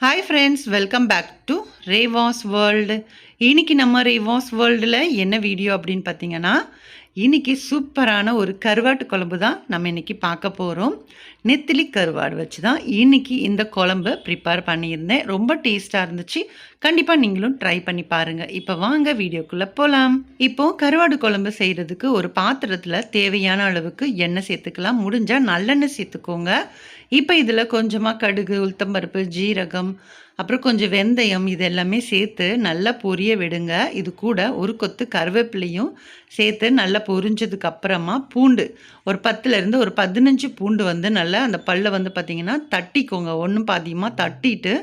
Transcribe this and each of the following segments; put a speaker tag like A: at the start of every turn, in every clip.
A: Hi friends, welcome back to Revas world. இன்னைக்கு நம்ம ரேவாஸ் வேர்ல்டில் என்ன வீடியோ அப்படின்னு பார்த்தீங்கன்னா, இன்னைக்கு சூப்பரான ஒரு கருவாட்டு குழம்பு தான் நம்ம இன்னைக்கு பார்க்க போகிறோம். நெத்திலி கருவாடு வச்சு தான் இன்னைக்கு இந்த குழம்பு ப்ரிப்பேர் பண்ணியிருந்தேன். ரொம்ப டேஸ்ட்டாக இருந்துச்சு. கண்டிப்பாக நீங்களும் ட்ரை பண்ணி பாருங்கள். இப்போ வாங்க வீடியோக்குள்ளே போகலாம். இப்போது கருவாடு குழம்பு செய்கிறதுக்கு ஒரு பாத்திரத்தில் தேவையான அளவுக்கு எண்ணெய் சேர்த்துக்கலாம். முடிஞ்சால் நல்லெண்ணெய் சேர்த்துக்கோங்க. இப்போ இதில் கொஞ்சமாக கடுகு, உளுத்தம்பருப்பு, ஜீரகம், அப்புறம் கொஞ்சம் வெந்தயம் இது எல்லாமே சேர்த்து நல்லா பொரிய விடுங்க. இது கூட ஒரு கொத்து கருவேப்பிலையும் சேர்த்து நல்லா பொரிஞ்சதுக்கு அப்புறமா பூண்டு ஒரு 10லேருந்து ஒரு 15 பூண்டு வந்து நல்லா அந்த பல்லை வந்து பார்த்திங்கன்னா தட்டிக்கோங்க. ஒன்றும் பாதியமாக தட்டிட்டு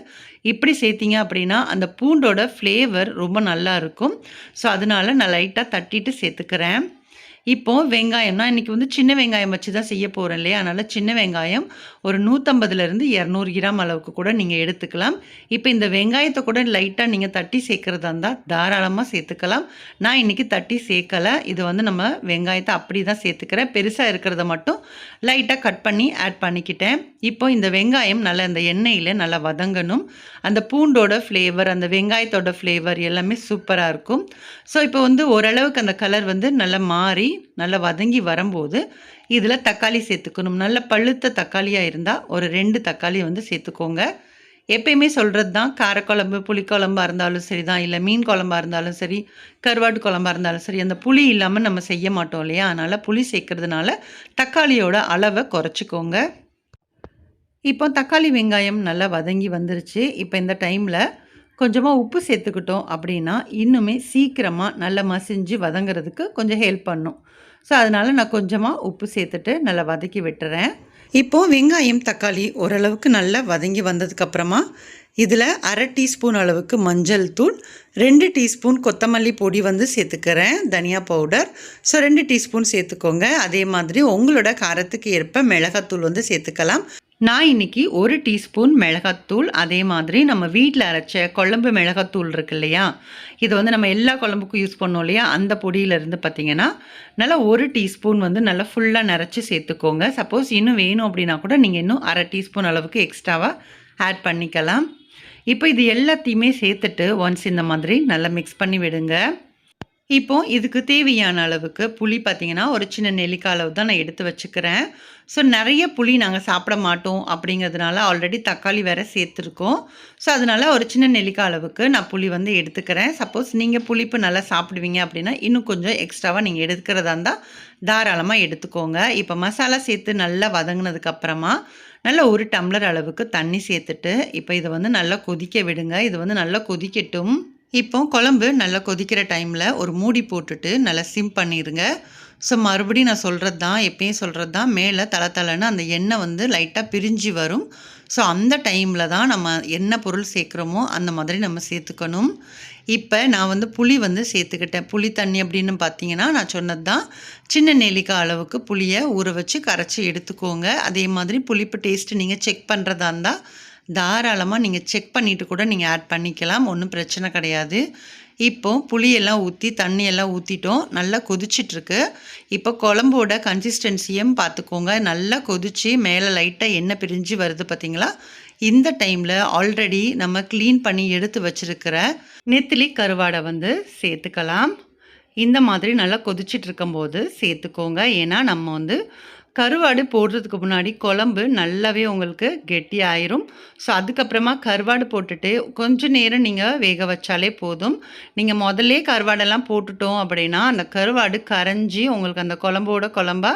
A: இப்படி சேர்த்திங்க அப்படின்னா அந்த பூண்டோட ஃப்ளேவர் ரொம்ப நல்லா இருக்கும். ஸோ அதனால நான் லைட்டாக தட்டிட்டு சேர்த்துக்கிறேன். இப்போது வெங்காயம் நான் இன்றைக்கி வந்து சின்ன வெங்காயம் வச்சு தான் செய்ய போகிறேன் இல்லையா, அதனால் சின்ன வெங்காயம் ஒரு 150லேருந்து 200 கிராம் அளவுக்கு கூட நீங்கள் எடுத்துக்கலாம். இப்போ இந்த வெங்காயத்தை கூட லைட்டாக நீங்கள் தட்டி சேர்க்குறதா இருந்தால் தாராளமாக சேர்த்துக்கலாம். நான் இன்றைக்கி தட்டி சேர்க்கலை. இது வந்து நம்ம வெங்காயத்தை அப்படி தான் சேர்த்துக்கிறேன். பெருசாக இருக்கிறத மட்டும் லைட்டாக கட் பண்ணி ஆட் பண்ணிக்கிட்டேன். இப்போ இந்த வெங்காயம் நல்லா இந்த எண்ணெயில் நல்லா வதங்கணும். அந்த பூண்டோட ஃப்ளேவர், அந்த வெங்காயத்தோட ஃப்ளேவர் எல்லாமே சூப்பராக இருக்கும். ஸோ இப்போ வந்து ஓரளவுக்கு அந்த கலர் வந்து நல்லா மாறி நல்லா வதங்கி வரும்போது இதில் தக்காளி சேர்த்துக்கணும். நல்ல பழுத்த தக்காளியாக இருந்தால் ஒரு 2 தக்காளி வந்து சேர்த்துக்கோங்க. எப்பயுமே சொல்கிறது தான், காரக்குழம்பு புளிக்குழம்பாக இருந்தாலும் சரி தான், இல்லை மீன் குழம்பாக இருந்தாலும் சரி, கருவாட்டு குழம்பாக இருந்தாலும் சரி, அந்த புளி இல்லாமல் நம்ம செய்ய மாட்டோம் இல்லையா, அதனால் புளி சேர்க்கறதுனால தக்காளியோட அளவை குறைச்சிக்கோங்க. இப்போ தக்காளி வெங்காயம் நல்லா வதங்கி வந்துருச்சு. இப்போ இந்த டைமில் கொஞ்சமாக உப்பு சேர்த்துக்கிட்டோம் அப்படின்னா இன்னுமே சீக்கிரமாக நல்லா மசிஞ்சு வதங்கிறதுக்கு கொஞ்சம் ஹெல்ப் பண்ணும். ஸோ அதனால் நான் கொஞ்சமாக உப்பு சேர்த்துட்டு நல்லா வதக்கி விட்டுறேன். இப்போது வெங்காயம் தக்காளி ஓரளவுக்கு நல்லா வதங்கி வந்ததுக்கப்புறமா இதில் 1/2 டீஸ்பூன் அளவுக்கு மஞ்சள் தூள், 2 டீஸ்பூன் கொத்தமல்லி பொடி வந்து சேர்த்துக்கிறேன், தனியா பவுடர். ஸோ 2 டீஸ்பூன் சேர்த்துக்கோங்க. அதே மாதிரி உங்களோட காரத்துக்கு ஏற்ப மிளகாத்தூள் வந்து சேர்த்துக்கலாம். நான் இன்றைக்கி 1 டீஸ்பூன் மிளகாத்தூள், அதே மாதிரி நம்ம வீட்டில் அரைச்ச குழம்பு மிளகாத்தூள் இருக்கு இல்லையா, இது வந்து நம்ம எல்லா குழம்புக்கும் யூஸ் பண்ணோம் இல்லையா, அந்த பொடியிலேருந்து பார்த்திங்கன்னா நல்லா 1 டீஸ்பூன் வந்து நல்லா ஃபுல்லாக நிறச்சி சேர்த்துக்கோங்க. சப்போஸ் இன்னும் வேணும் அப்படின்னா கூட நீங்கள் இன்னும் 1/2 டீஸ்பூன் அளவுக்கு எக்ஸ்ட்ராவாக ஆட் பண்ணிக்கலாம். இப்போ இது எல்லாத்தையுமே சேர்த்துட்டு ஒன்ஸ் இந்த மாதிரி நல்லா மிக்ஸ் பண்ணி விடுங்க. இப்போது இதுக்கு தேவையான அளவுக்கு புளி பார்த்திங்கன்னா ஒரு சின்ன நெல்லிக்காய் அளவு தான் நான் எடுத்து வச்சுக்கிறேன். ஸோ நிறைய புளி நாங்கள் சாப்பிட மாட்டோம் அப்படிங்கிறதுனால ஆல்ரெடி தக்காளி வேறு சேர்த்துருக்கோம். ஸோ அதனால் ஒரு சின்ன நெல்லிக்காய் அளவுக்கு நான் புளி வந்து எடுத்துக்கிறேன். சப்போஸ் நீங்கள் புளிப்பு நல்லா சாப்பிடுவீங்க அப்படின்னா இன்னும் கொஞ்சம் எக்ஸ்ட்ராவாக நீங்கள் எடுக்கிறதா இருந்தால் தாராளமாக எடுத்துக்கோங்க. இப்போ மசாலா சேர்த்து நல்லா வதங்கினதுக்கப்புறமா நல்லா 1 டம்ளர் அளவுக்கு தண்ணி சேர்த்துட்டு இப்போ இதை வந்து நல்லா கொதிக்க விடுங்க. இது வந்து நல்லா கொதிக்கட்டும். இப்போ குழம்பு நல்லா கொதிக்கிற டைமில் ஒரு மூடி போட்டுட்டு நல்லா சிம் பண்ணிடுங்க. ஸோ மறுபடியும் நான் சொல்கிறது தான், எப்பயும் சொல்கிறது தான், மேலே தளன்னு அந்த எண்ணெய் வந்து லைட்டாக பிரிஞ்சு வரும். ஸோ அந்த டைமில் தான் நம்ம என்ன பொருள் சேர்க்குறோமோ அந்த மாதிரி நம்ம சேர்த்துக்கணும். இப்போ நான் வந்து புளி வந்து சேர்த்துக்கிட்டேன். புளி தண்ணி அப்படின்னு பார்த்தீங்கன்னா நான் சொன்னது தான், சின்ன நெல்லிக்காய் அளவுக்கு புளியை ஊற வச்சு கரைச்சி எடுத்துக்கோங்க. அதே மாதிரி புளிப்பு டேஸ்ட்டு நீங்கள் செக் பண்ணுறதா இருந்தால் தாராளமாக நீங்கள் செக் பண்ணிவிட்டு கூட நீங்கள் ஆட் பண்ணிக்கலாம், ஒன்றும் பிரச்சனை கிடையாது. இப்போது புளியெல்லாம் ஊற்றி தண்ணியெல்லாம் ஊற்றிட்டோம், நல்லா கொதிச்சிட்ருக்கு. இப்போ குழம்போட கன்சிஸ்டன்சியும் பார்த்துக்கோங்க. நல்லா கொதித்து மேலே லைட்டாக எண்ணெய் பிரிஞ்சு வருது பார்த்திங்களா. இந்த டைமில் ஆல்ரெடி நம்ம க்ளீன் பண்ணி எடுத்து வச்சுருக்கிற நெத்திலி கருவாடை வந்து சேர்த்துக்கலாம். இந்த மாதிரி நல்லா கொதிச்சிட்டு இருக்கும்போது சேர்த்துக்கோங்க. ஏன்னா நம்ம வந்து கருவாடு போடுறதுக்கு முன்னாடி குழம்பு நல்லாவே உங்களுக்கு கெட்டி ஆயிரும். ஸோ அதுக்கப்புறமா கருவாடு போட்டுட்டு கொஞ்சம் நேரம் நீங்கள் வேக வச்சாலே போதும். நீங்கள் முதல்லே கருவாடெல்லாம் போட்டுட்டோம் அப்படின்னா அந்த கருவாடு கரைஞ்சி உங்களுக்கு அந்த குழம்போட குழம்பா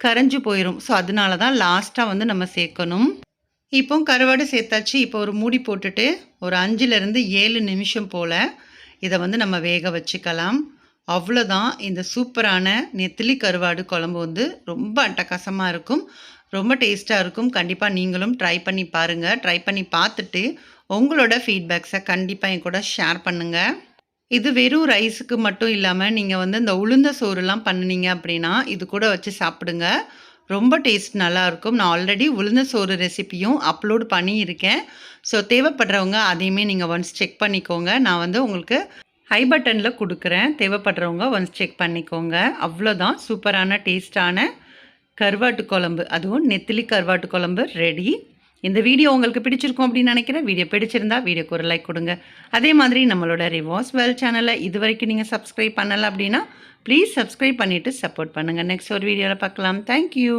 A: கரைஞ்சி போயிடும். ஸோ அதனால தான் லாஸ்ட்டாக வந்து நம்ம சேர்க்கணும். இப்போ கருவாடு சேர்த்தாச்சு. இப்போ ஒரு மூடி போட்டுட்டு ஒரு 5லேருந்து 7 நிமிஷம் போல் இதை வந்து நம்ம வேக வச்சுக்கலாம். அவ்வளோதான். இந்த சூப்பரான நெத்திலி கருவாடு குழம்பு வந்து ரொம்ப அட்டகாசமாக இருக்கும், ரொம்ப டேஸ்ட்டாக இருக்கும். கண்டிப்பாக நீங்களும் ட்ரை பண்ணி பாருங்கள். ட்ரை பண்ணி பார்த்துட்டு உங்களோட ஃபீட்பேக்ஸை கண்டிப்பாக என் கூட ஷேர் பண்ணுங்கள். இது வெறும் ரைஸுக்கு மட்டும் இல்லாமல் நீங்கள் வந்து இந்த உளுந்த சோறுலாம் பண்ணினீங்க அப்படின்னா இது கூட வச்சு சாப்பிடுங்க, ரொம்ப டேஸ்ட் நல்லாயிருக்கும். நான் ஆல்ரெடி உளுந்த சோறு ரெசிப்பியும் அப்லோட் பண்ணியிருக்கேன். ஸோ தேவைப்படுறவங்க அதையுமே நீங்கள் ஒன்ஸ் செக் பண்ணிக்கோங்க. நான் வந்து உங்களுக்கு ஹை பட்டனில் கொடுக்குறேன், தேவைப்படுறவங்க ஒன்ஸ் செக் பண்ணிக்கோங்க. அவ்வளோதான், சூப்பரான டேஸ்டான கருவாட்டு குழம்பு, அதுவும் நெத்திலி கருவாட்டு குழம்பு ரெடி. இந்த வீடியோ உங்களுக்கு பிடிச்சிருக்கும் அப்படின்னு நினைக்கிறேன். வீடியோ பிடிச்சிருந்தா வீடியோக்கு ஒரு லைக் கொடுங்க. அதே மாதிரி நம்மளோட ரிவாஸ் வேர்ல்ட் சேனலை இது வரைக்கும் நீங்கள் சப்ஸ்கிரைப் பண்ணலை அப்படின்னா ப்ளீஸ் சப்ஸ்கிரைப் பண்ணிவிட்டு சப்போர்ட் பண்ணுங்கள். நெக்ஸ்ட் ஒரு வீடியோவில் பார்க்கலாம். தேங்க்யூ.